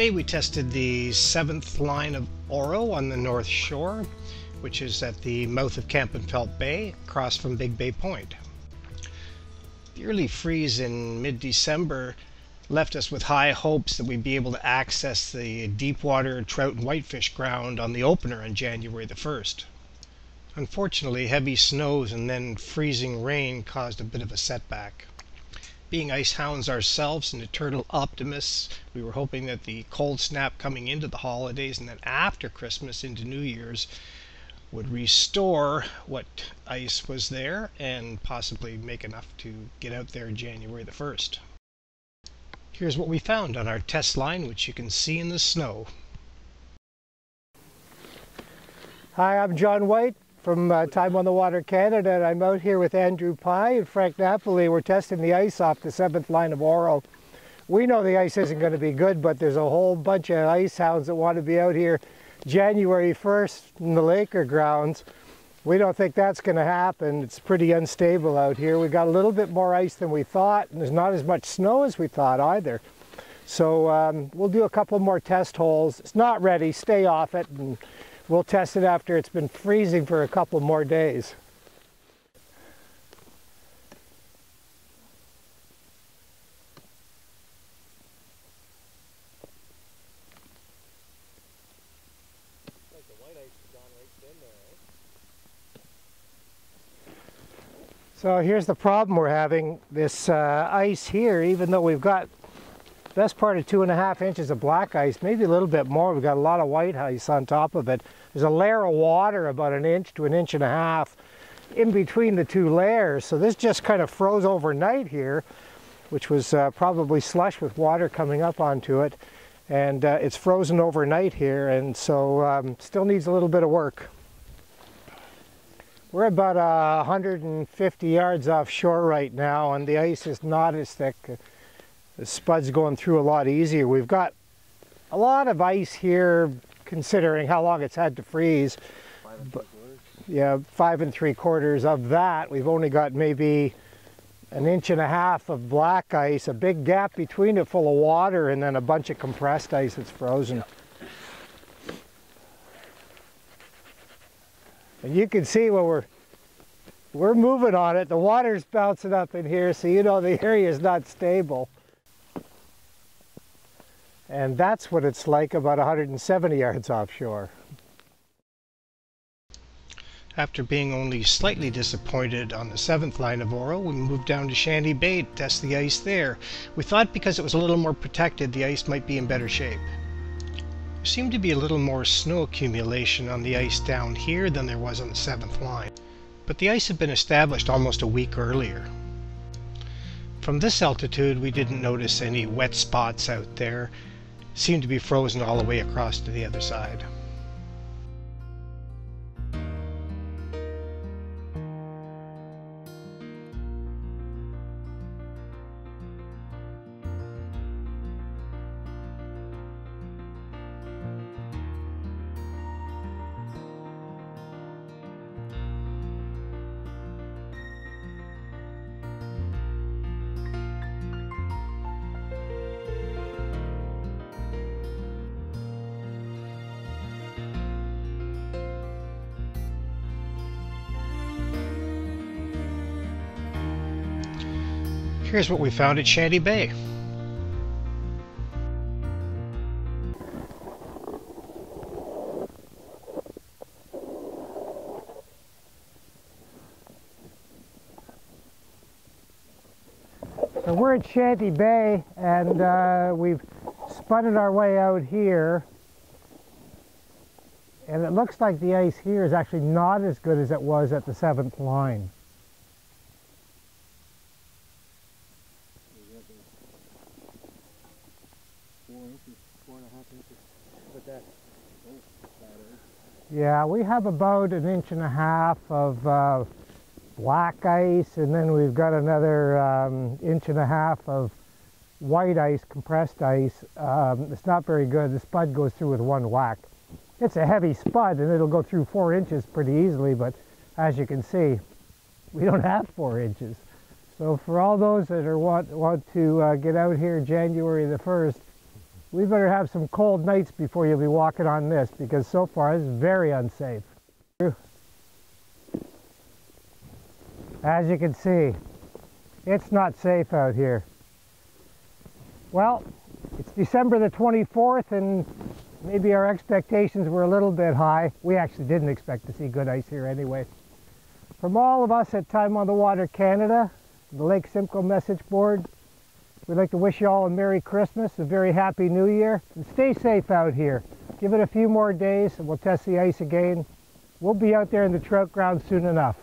Yesterday we tested the 7th line of Oro on the north shore, which is at the mouth of Kempenfelt Bay, across from Big Bay Point. The early freeze in mid-December left us with high hopes that we'd be able to access the deepwater trout and whitefish ground on the opener on January the 1st. Unfortunately, heavy snows and then freezing rain caused a bit of a setback. Being ice hounds ourselves and eternal optimists, we were hoping that the cold snap coming into the holidays and then after Christmas into New Year's would restore what ice was there and possibly make enough to get out there January the 1st. Here's what we found on our test line, which you can see in the snow. Hi, I'm John White from Time on the Water Canada, and I'm out here with Andrew Pye and Frank Napoli. We're testing the ice off the 7th line of Oro. We know the ice isn't going to be good, but there's a whole bunch of ice hounds that want to be out here January 1st in the Laker grounds. We don't think that's going to happen. It's pretty unstable out here. We got a little bit more ice than we thought, and there's not as much snow as we thought either. So we'll do a couple more test holes. It's not ready, stay off it, and we'll test it after it's been freezing for a couple more days. So here's the problem we're having. This ice here, even though we've got best part of 2.5 inches of black ice, maybe a little bit more, we've got a lot of white ice on top of it. There's a layer of water about 1 inch to 1.5 inches in between the two layers. So this just kind of froze overnight here, which was probably slush with water coming up onto it. And it's frozen overnight here, and so still needs a little bit of work. We're about 150 yards offshore right now, and the ice is not as thick. The spud's going through a lot easier. We've got a lot of ice here, considering how long it's had to freeze. 5 3/4. Yeah, 5 3/4 of that. We've only got maybe 1.5 inches of black ice, a big gap between it full of water, and then a bunch of compressed ice that's frozen. And you can see when we're moving on it, the water's bouncing up in here, so you know the area is not stable. And that's what it's like about 170 yards offshore. After being only slightly disappointed on the 7th line of Oro, we moved down to Shanty Bay to test the ice there. We thought because it was a little more protected, the ice might be in better shape. There seemed to be a little more snow accumulation on the ice down here than there was on the 7th line, but the ice had been established almost a week earlier. From this altitude, we didn't notice any wet spots out there. It seemed to be frozen all the way across to the other side. Here's what we found at Shanty Bay. So we're at Shanty Bay, and we've sputted our way out here. And it looks like the ice here is actually not as good as it was at the 7th line. Yeah, we have about 1.5 inches of black ice, and then we've got another 1.5 inches of white ice, compressed ice. It's not very good. The spud goes through with one whack. It's a heavy spud, and it'll go through 4 inches pretty easily, but as you can see, we don't have 4 inches. So for all those that want to get out here January the 1st, we better have some cold nights before you'll be walking on this, because so far this is very unsafe. As you can see, it's not safe out here. Well, it's December the 24th, and maybe our expectations were a little bit high. We actually didn't expect to see good ice here anyway. From all of us at Time on the Water Canada, the Lake Simcoe message board, we'd like to wish you all a Merry Christmas, a very Happy New Year, and stay safe out here. Give it a few more days and we'll test the ice again. We'll be out there in the trout ground soon enough.